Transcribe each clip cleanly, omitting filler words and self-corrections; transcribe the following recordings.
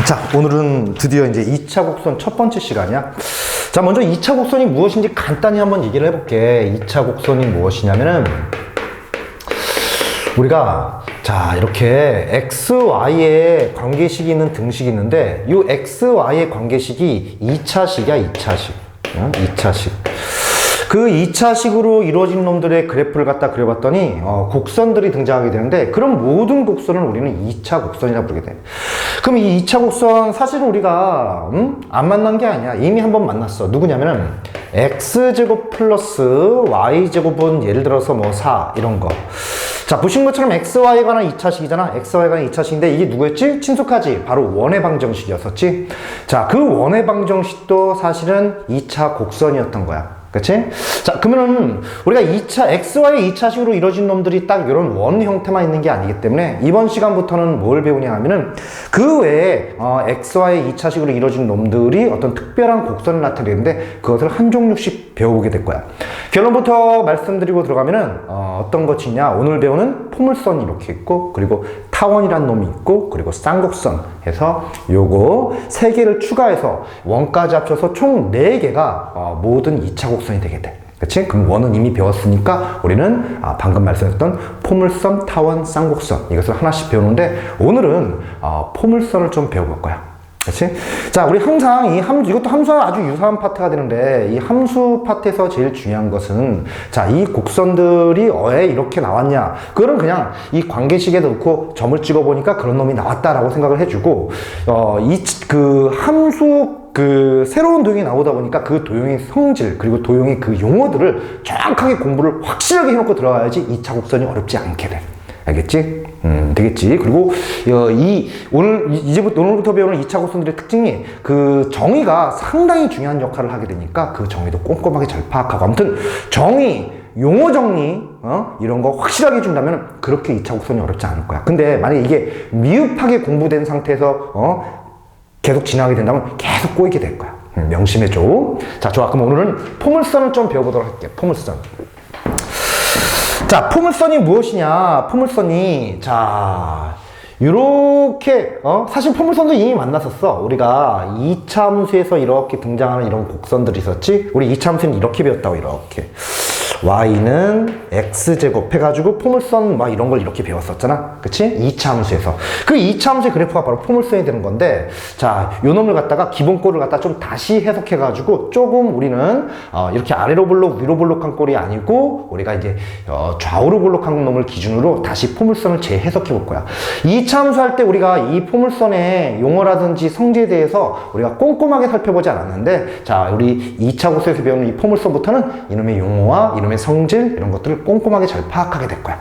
자, 오늘은 드디어 이제 2차 곡선 첫 번째 시간이야. 자, 먼저 2차 곡선이 무엇인지 간단히 한번 얘기를 해볼게. 2차 곡선이 무엇이냐면은, 우리가, 자, 이렇게 x, y의 관계식이 있는 등식이 있는데, 이 x, y의 관계식이 2차식이야, 2차식. 2차식. 그 2차식으로 이루어진 놈들의 그래프를 갖다 그려봤더니 곡선들이 등장하게 되는데, 그럼 모든 곡선을 우리는 2차 곡선이라고 부르게 돼. 그럼 이 2차 곡선 사실은 우리가 안 만난 게 아니야. 이미 한번 만났어. 누구냐면은 x제곱 플러스 y제곱은 예를 들어서 뭐 4 이런 거. 자, 보신 것처럼 xy에 관한 2차식이잖아. xy에 관한 2차식인데 이게 누구였지? 친숙하지? 바로 원의 방정식이었었지. 자, 그 원의 방정식도 사실은 2차 곡선이었던 거야. 그치? 자, 그러면은 우리가 xy의 2차식으로 이루어진 놈들이 딱 이런 원 형태만 있는 게 아니기 때문에 이번 시간부터는 뭘 배우냐 하면은 그 외에 xy의 2차식으로 이루어진 놈들이 어떤 특별한 곡선을 나타내는데 그것을 한 종류씩 배워보게 될 거야. 결론부터 말씀드리고 들어가면은 어떤 것이 있냐? 오늘 배우는 포물선이 이렇게 있고, 그리고 타원이란 놈이 있고, 그리고 쌍곡선 해서 요거 3개를 추가해서 원까지 합쳐서 총 4개가 모든 2차 곡선이 되게 돼. 그치? 그럼 원은 이미 배웠으니까 우리는 방금 말씀했던 포물선, 타원, 쌍곡선 이것을 하나씩 배우는데 오늘은 포물선을 좀 배워볼 거야. 그치? 자, 우리 항상 이 함수, 이것도 함수와 아주 유사한 파트가 되는데, 이 함수 파트에서 제일 중요한 것은, 자, 이 곡선들이 왜 이렇게 나왔냐? 그거는 그냥 이 관계식에 넣고 점을 찍어보니까 그런 놈이 나왔다라고 생각을 해주고, 함수, 새로운 도형이 나오다 보니까 그 도형의 성질, 그리고 도형의 그 용어들을 정확하게 공부를 확실하게 해놓고 들어가야지 2차 곡선이 어렵지 않게 돼. 알겠지? 되겠지. 그리고 오늘부터 배우는 2차 곡선들의 특징이 그 정의가 상당히 중요한 역할을 하게 되니까 그 정의도 꼼꼼하게 잘 파악하고, 아무튼 정의, 용어 정리 이런 거 확실하게 해준다면 그렇게 2차 곡선이 어렵지 않을 거야. 근데 만약에 이게 미흡하게 공부된 상태에서 계속 진행하게 된다면 계속 꼬이게 될 거야. 명심해줘. 자, 좋아. 그럼 오늘은 포물선을 좀 배워보도록 할게. 포물선. 자, 포물선이 무엇이냐? 포물선이, 자, 요렇게, 사실 포물선도 이미 만났었어. 우리가 2차 함수에서 이렇게 등장하는 이런 곡선들이 있었지? 우리 2차 함수는 이렇게 배웠다고, 이렇게. y는 x제곱 해가지고 포물선 막 이런 걸 이렇게 배웠었잖아. 그치? 2차 함수에서. 그 2차 함수의 그래프가 바로 포물선이 되는 건데, 자, 요 놈을 갖다가 기본 꼴을 갖다 좀 다시 해석해가지고 조금 우리는 이렇게 아래로 볼록 위로 볼록한 꼴이 아니고 우리가 이제 좌우로 볼록한 놈을 기준으로 다시 포물선을 재해석해 볼 거야. 2차 함수 할 때 우리가 이 포물선의 용어라든지 성질에 대해서 우리가 꼼꼼하게 살펴보지 않았는데, 자, 우리 2차 곡선에서 배우는 이 포물선부터는 이놈의 용어와 이놈의 성질 이런 것들을 꼼꼼하게 잘 파악하게 될 거야.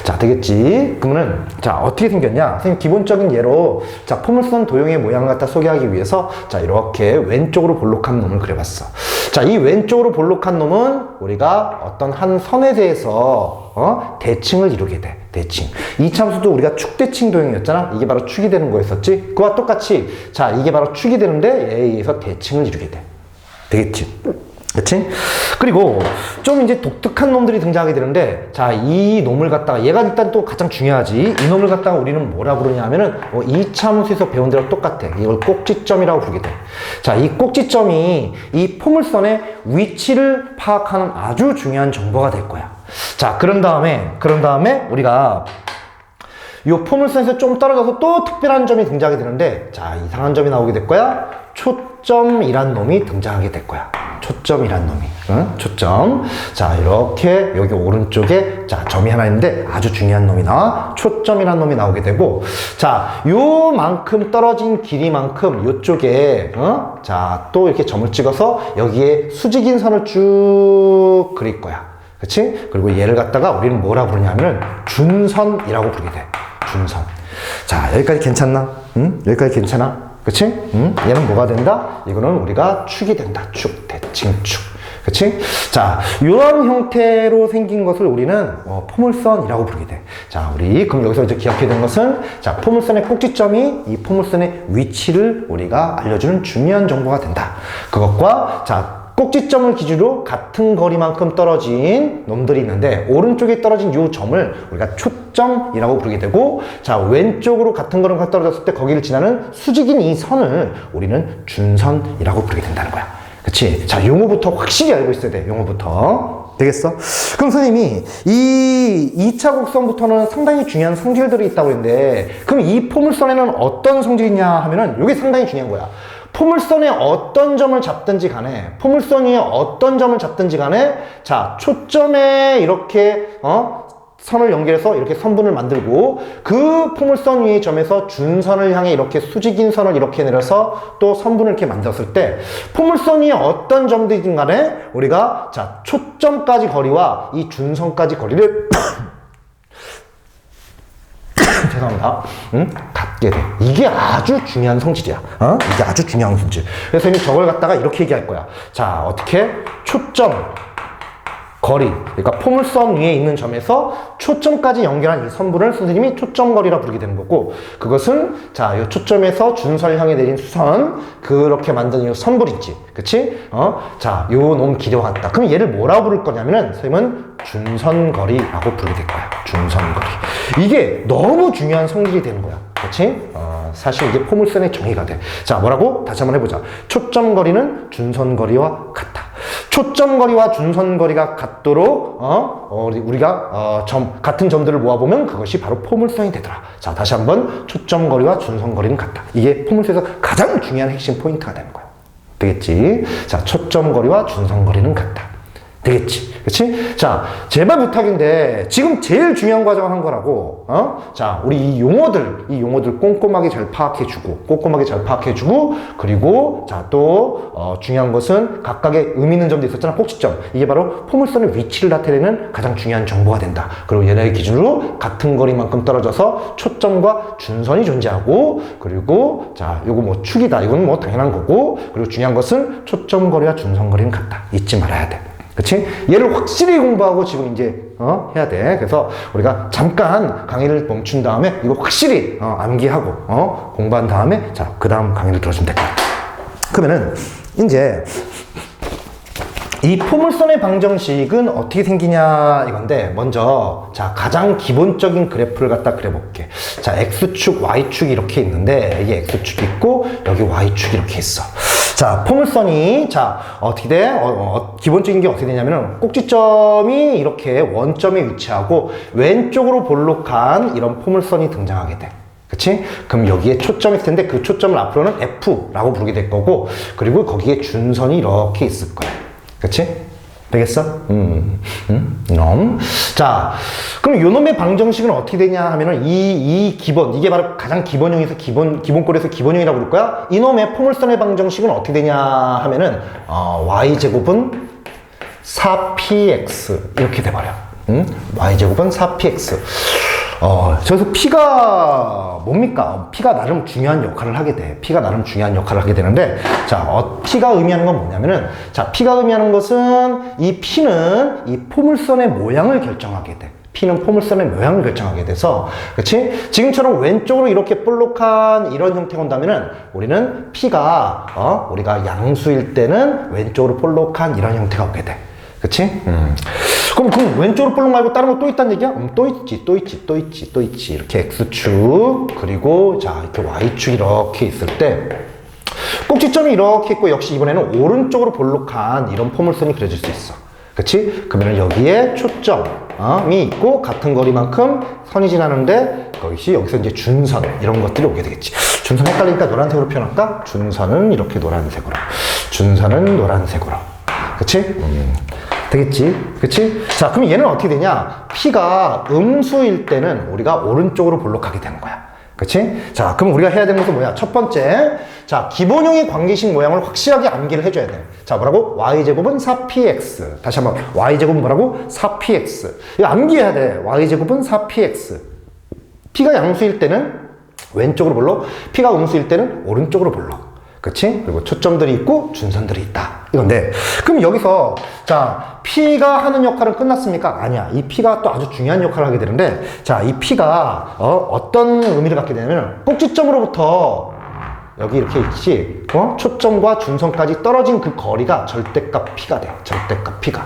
자, 되겠지? 그러면은, 자, 어떻게 생겼냐? 선생님, 기본적인 예로, 자, 포물선 도형의 모양을 갖다 소개하기 위해서, 자, 이렇게 왼쪽으로 볼록한 놈을 그려봤어. 자, 이 왼쪽으로 볼록한 놈은 우리가 어떤 한 선에 대해서, 대칭을 이루게 돼. 대칭. 이 참수도 우리가 축대칭 도형이었잖아? 이게 바로 축이 되는 거였었지? 그와 똑같이, 자, 이게 바로 축이 되는데, 얘에 의해서 대칭을 이루게 돼. 되겠지? 그치? 그리고 좀 이제 독특한 놈들이 등장하게 되는데, 자, 이 놈을 갖다가, 얘가 일단 또 가장 중요하지. 이 놈을 갖다가 우리는 뭐라 부르냐 하면은, 이 참수에서 배운 대로 똑같아. 이걸 꼭지점이라고 부르게 돼. 자, 이 꼭지점이 이 포물선의 위치를 파악하는 아주 중요한 정보가 될 거야. 자, 그런 다음에 우리가 이 포물선에서 좀 떨어져서 또 특별한 점이 등장하게 되는데, 자, 이상한 점이 나오게 될 거야. 초점이란 놈이 등장하게 될 거야. 초점이란 놈이. 초점. 자, 이렇게 여기 오른쪽에, 자, 점이 하나 있는데 아주 중요한 놈이 나와. 초점이란 놈이 나오게 되고, 자, 요만큼 떨어진 길이만큼 요쪽에, 자, 또 이렇게 점을 찍어서 여기에 수직인 선을 쭉 그릴 거야. 그치? 그리고 얘를 갖다가 우리는 뭐라 부르냐면은 준선이라고 부르게 돼. 준선. 자, 여기까지 괜찮나? 여기까지 괜찮아? 그치? 얘는 뭐가 된다? 이거는 우리가 축이 된다. 축, 대칭축. 그치? 자, 이런 형태로 생긴 것을 우리는 포물선이라고 부르게 돼. 자, 우리 그럼 여기서 이제 기억해야 되는 것은, 자, 포물선의 꼭지점이 이 포물선의 위치를 우리가 알려주는 중요한 정보가 된다. 그것과, 자, 꼭지점을 기준으로 같은 거리만큼 떨어진 놈들이 있는데 오른쪽에 떨어진 이 점을 우리가 초점이라고 부르게 되고 자 왼쪽으로 같은 거리만큼 떨어졌을 때 거기를 지나는 수직인 이 선을 우리는 준선이라고 부르게 된다는 거야. 그치? 자 용어부터 확실히 알고 있어야 돼. 용어부터. 되겠어? 그럼 선생님이 이 2차 곡선부터는 상당히 중요한 성질들이 있다고 했는데 그럼 이 포물선에는 어떤 성질이 있냐 하면은 이게 상당히 중요한 거야. 포물선에 어떤 점을 잡든지 간에 포물선 위에 어떤 점을 잡든지 간에 자 초점에 이렇게 선을 연결해서 이렇게 선분을 만들고 그 포물선 위의 점에서 준선을 향해 이렇게 수직인 선을 이렇게 내려서 또 선분을 이렇게 만들었을 때 포물선 위에 어떤 점들이든 간에 우리가 자 초점까지 거리와 이 준선까지 거리를 죄송합니다. 갖게 돼. 이게 아주 중요한 성질이야. 이게 아주 중요한 성질. 그래서 이제 저걸 갖다가 이렇게 얘기할 거야. 자, 어떻게? 초점, 거리. 그러니까 포물선 위에 있는 점에서 초점까지 연결한 이 선분을 선생님이 초점거리라 부르게 되는 거고, 그것은 자, 이 초점에서 준선을 향해 내린 수선, 그렇게 만든 이 선분 있지. 그치? 자, 요 놈 길이와 같다. 그럼 얘를 뭐라고 부를 거냐면은, 선생님은 준선거리라고 부르게 될 거야. 준선거리. 이게 너무 중요한 성질이 되는 거야. 그치? 사실 이게 포물선의 정의가 돼. 자, 뭐라고? 다시 한번 해보자. 초점거리는 준선거리와 같다. 초점거리와 준선거리가 같도록 우리가 같은 점들을 모아보면 그것이 바로 포물선이 되더라. 자, 다시 한번 초점거리와 준선거리는 같다. 이게 포물선에서 가장 중요한 핵심 포인트가 되는 거야. 되겠지? 자, 초점거리와 준선거리는 같다. 되겠지? 그치? 자, 제발 부탁인데, 지금 제일 중요한 과정을 한 거라고, 자, 우리 이 용어들 꼼꼼하게 잘 파악해주고, 그리고, 자, 또, 중요한 것은 각각의 의미 있는 점도 있었잖아, 꼭지점. 이게 바로 포물선의 위치를 나타내는 가장 중요한 정보가 된다. 그리고 얘네의 기준으로 같은 거리만큼 떨어져서 초점과 준선이 존재하고, 그리고, 자, 요거 뭐 축이다. 이건 뭐 당연한 거고, 그리고 중요한 것은 초점거리와 준선거리는 같다. 잊지 말아야 돼. 그치? 얘를 확실히 공부하고 지금 이제 해야 돼. 그래서 우리가 잠깐 강의를 멈춘 다음에 이거 확실히 암기하고 공부한 다음에 자, 그 다음 강의를 들어주면 될 거야. 그러면은 이제 이 포물선의 방정식은 어떻게 생기냐 이건데, 먼저 자 가장 기본적인 그래프를 갖다 그려볼게. 자, X축, Y축이 이렇게 있는데, 이게 X축이 있고 여기 Y축이 이렇게 있어. 자, 포물선이 자 어떻게 돼? 기본적인 게 어떻게 되냐면은 꼭지점이 이렇게 원점에 위치하고 왼쪽으로 볼록한 이런 포물선이 등장하게 돼. 그치? 그럼 여기에 초점이 있을 텐데 그 초점을 앞으로는 F라고 부르게 될 거고, 그리고 거기에 준선이 이렇게 있을 거야. 그치? 되겠어? 자, 그럼 요 놈의 방정식은 어떻게 되냐 하면은 이 기본, 이게 바로 가장 기본형에서 기본꼴에서 기본형이라고 부를 거야. 이 놈의 포물선의 방정식은 어떻게 되냐 하면은, y제곱은 4px. 이렇게 돼버려. y제곱은 4px. 저기서 P가 뭡니까? P가 나름 중요한 역할을 하게 돼. P가 나름 중요한 역할을 하게 되는데, 자, P가 의미하는 건 뭐냐면은, 자, P가 의미하는 것은 이 P는 이 포물선의 모양을 결정하게 돼. P는 포물선의 모양을 결정하게 돼서, 그치? 지금처럼 왼쪽으로 이렇게 볼록한 이런 형태가 온다면은, 우리는 P가, 우리가 양수일 때는 왼쪽으로 볼록한 이런 형태가 오게 돼. 그치? 그럼 그 왼쪽으로 볼록 말고 다른 거 또 있다는 얘기야? 또 있지. 이렇게 X축, 그리고 자, 이렇게 Y축 이렇게 있을 때, 꼭지점이 이렇게 있고, 역시 이번에는 오른쪽으로 볼록한 이런 포물선이 그려질 수 있어. 그치? 그러면 여기에 초점이 있고, 같은 거리만큼 선이 지나는데, 여기서 이제 준선, 이런 것들이 오게 되겠지. 준선 헷갈리니까 노란색으로 표현할까? 준선은 이렇게 노란색으로. 준선은 노란색으로. 그치? 되겠지? 그치? 자, 그럼 얘는 어떻게 되냐? P가 음수일 때는 우리가 오른쪽으로 볼록하게 되는 거야. 그치? 자, 그럼 우리가 해야 되는 것은 뭐야? 첫 번째, 자, 기본형의 관계식 모양을 확실하게 암기를 해줘야 돼. 자, 뭐라고? y제곱은 4px. 다시 한번, y제곱은 뭐라고? 4px. 이거 암기해야 돼. y제곱은 4px. P가 양수일 때는 왼쪽으로 볼록, P가 음수일 때는 오른쪽으로 볼록. 그치? 그리고 초점들이 있고 준선들이 있다. 이건데, 그럼 여기서 자, P가 하는 역할은 끝났습니까? 아니야. 이 P가 또 아주 중요한 역할을 하게 되는데, 자, 이 P가 어떤 의미를 갖게 되냐면 꼭지점으로부터 여기 이렇게 있지. 초점과 준선까지 떨어진 그 거리가 절대값 P가 돼. 절대값 P가.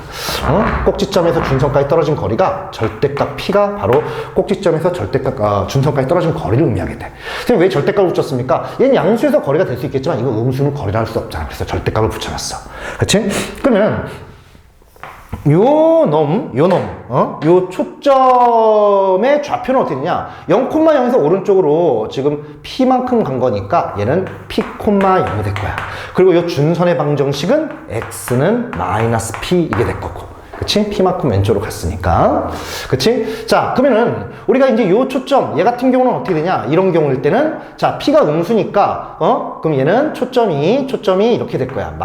꼭지점에서 준선까지 떨어진 거리가 절대값 P가 바로 꼭지점에서 준선까지 떨어진 거리를 의미하게 돼. 선생님 왜 절대값을 붙였습니까? 얘는 양수에서 거리가 될 수 있겠지만 이거 음수는 거리라 할 수 없잖아. 그래서 절대값을 붙여놨어. 그치? 그러면 요 초점의 좌표는 어떻게 되냐? 0,0에서 오른쪽으로 지금 P만큼 간 거니까 얘는 P,0이 될 거야. 그리고 요 준선의 방정식은 X는 마이너스 P 이게 될 거고. 그치? P만큼 왼쪽으로 갔으니까. 그치? 자, 그러면은, 우리가 이제 요 초점, 얘 같은 경우는 어떻게 되냐? 이런 경우일 때는, 자, P가 음수니까, 그럼 얘는 초점이 이렇게 될 거야.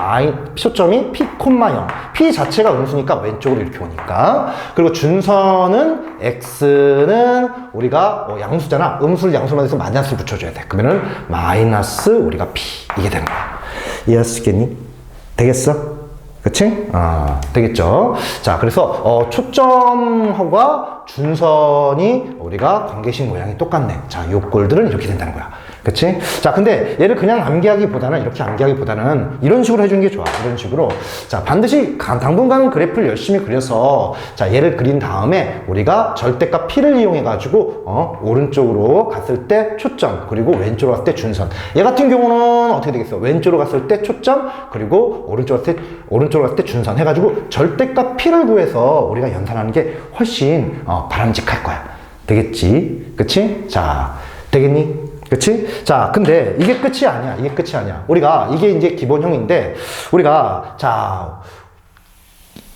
초점이 P, 0. P 자체가 음수니까 왼쪽으로 이렇게 오니까. 그리고 준선은, X는 우리가 양수잖아. 음수를 양수만 해서 마이너스를 붙여줘야 돼. 그러면은, 마이너스 우리가 P. 이게 되는 거야. 이해할 수 있겠니? 되겠어? 그치? 되겠죠? 자, 그래서, 초점과 준선이 우리가 관계식 모양이 똑같네. 자, 요 꼴들은 이렇게 된다는 거야. 그치? 자, 근데 얘를 그냥 암기하기보다는, 이렇게 암기하기보다는 이런 식으로 해주는 게 좋아. 이런 식으로. 자, 반드시 당분간 그래프를 열심히 그려서, 자, 얘를 그린 다음에 우리가 절대값 P를 이용해가지고, 오른쪽으로 갔을 때 초점, 그리고 왼쪽으로 갔을 때 준선. 얘 같은 경우는 어떻게 되겠어? 왼쪽으로 갔을 때 초점, 그리고 오른쪽으로 갔을 때 준선 해가지고 절대값 P를 구해서 우리가 연산하는 게 훨씬, 바람직할 거야. 되겠지? 그치? 자, 되겠니? 그치? 자, 근데 이게 끝이 아니야. 이게 끝이 아니야. 우리가, 이게 이제 기본형인데, 우리가, 자,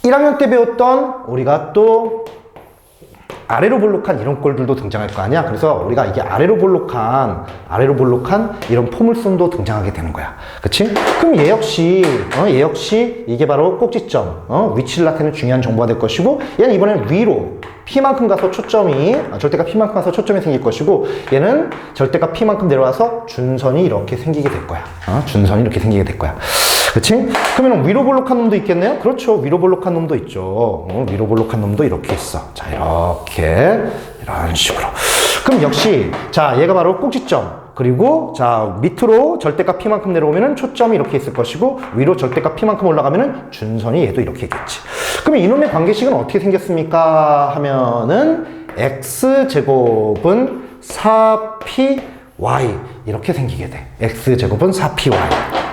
1학년 때 배웠던 우리가 또 아래로 볼록한 이런 꼴들도 등장할 거 아니야? 그래서 우리가 이게 아래로 볼록한 이런 포물선도 등장하게 되는 거야. 그치? 그럼 얘 역시 이게 바로 꼭지점, 위치를 나타내는 중요한 정보가 될 것이고, 얘는 이번엔 위로, P만큼 가서 절대값 P만큼 가서 초점이 생길 것이고, 얘는 절대값 P만큼 내려와서 준선이 이렇게 생기게 될 거야. 준선이 이렇게 생기게 될 거야. 그치? 그러면 위로 볼록한 놈도 있겠네요? 그렇죠. 위로 볼록한 놈도 있죠. 위로 볼록한 놈도 이렇게 있어. 자, 이런 식으로. 그럼 역시, 자, 얘가 바로 꼭지점. 그리고, 자, 밑으로 절대값 P만큼 내려오면은 초점이 이렇게 있을 것이고, 위로 절대값 P만큼 올라가면은 준선이 얘도 이렇게 있겠지. 그러면 이놈의 관계식은 어떻게 생겼습니까? 하면은, X제곱은 4P y 이렇게 생기게 돼. x제곱은 4py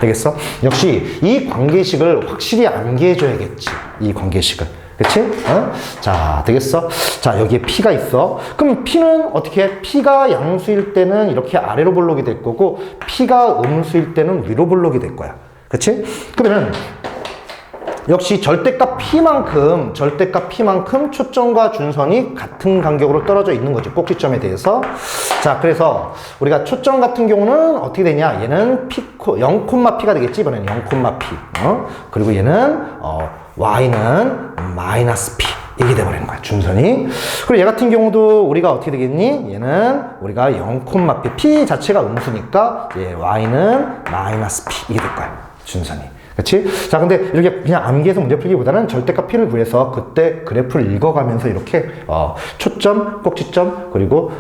되겠어? 역시 이 관계식을 확실히 암기해줘야겠지. 이 관계식을. 그치? 자, 되겠어? 자, 여기에 p가 있어. 그럼 p는 어떻게 해? p가 양수일 때는 이렇게 아래로 볼록이 될 거고, p가 음수일 때는 위로 볼록이 될 거야. 그치? 그러면은 역시 절대값 P만큼 초점과 준선이 같은 간격으로 떨어져 있는 거죠. 꼭지점에 대해서. 자, 그래서 우리가 초점 같은 경우는 어떻게 되냐? 얘는 0,P가 되겠지? 이번에는 0,P. 그리고 얘는, Y는 마이너스 P. 이게 돼버리는 거야, 준선이. 그리고 얘 같은 경우도 우리가 어떻게 되겠니? 얘는 우리가 0,P. P 자체가 음수니까, Y는 마이너스 P. 이게 될 거야, 준선이. 그치? 자, 근데 이렇게 그냥 암기해서 문제 풀기보다는 절대값 P를 구해서 그때 그래프를 읽어가면서 이렇게, 초점, 꼭지점, 그리고,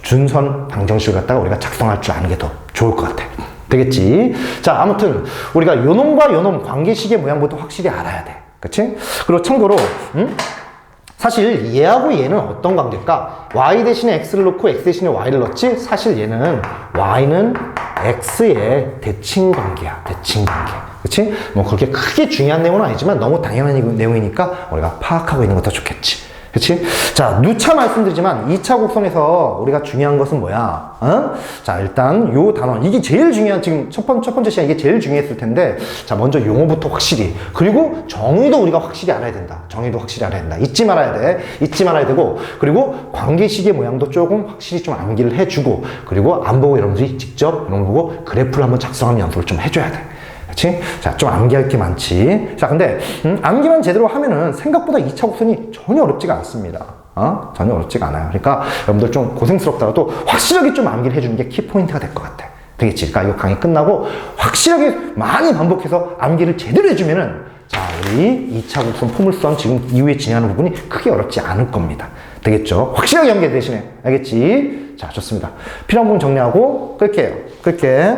준선 방정식을 갖다가 우리가 작성할 줄 아는 게 더 좋을 것 같아. 되겠지? 자, 아무튼, 우리가 요놈과 요놈 관계식의 모양부터 확실히 알아야 돼. 그치? 그리고 참고로, 사실 얘하고 얘는 어떤 관계일까? y 대신에 x를 넣고 x 대신에 y를 넣지? 사실 얘는 y는 x의 대칭 관계야. 대칭 관계. 그치? 뭐 그렇게 크게 중요한 내용은 아니지만 너무 당연한 내용이니까 우리가 파악하고 있는 것도 좋겠지. 그치? 자, 누차 말씀드리지만 2차 곡선에서 우리가 중요한 것은 뭐야? 자, 일단 요 단원. 이게 제일 중요한, 지금 첫 번째 시간 이게 제일 중요했을 텐데, 자, 먼저 용어부터 확실히. 그리고 정의도 우리가 확실히 알아야 된다. 정의도 확실히 알아야 된다. 잊지 말아야 돼. 잊지 말아야 되고, 그리고 관계식의 모양도 조금 확실히 좀 암기를 해주고, 그리고 안 보고 여러분들이 직접 이런 거 보고 그래프를 한번 작성하는 연습을 좀 해줘야 돼. 그치? 자, 좀 암기할 게 많지. 자, 근데, 암기만 제대로 하면은 생각보다 2차 곡선이 전혀 어렵지가 않습니다. 전혀 어렵지가 않아요. 그러니까 여러분들 좀 고생스럽더라도 확실하게 좀 암기를 해주는 게 키포인트가 될 것 같아. 되겠지? 그러니까 이거 강의 끝나고 확실하게 많이 반복해서 암기를 제대로 해주면은, 자, 우리 2차 곡선 포물선 지금 이후에 진행하는 부분이 크게 어렵지 않을 겁니다. 되겠죠? 확실하게 연계 대신에. 알겠지? 자, 좋습니다. 필요한 부분 정리하고 끌게요. 끌게.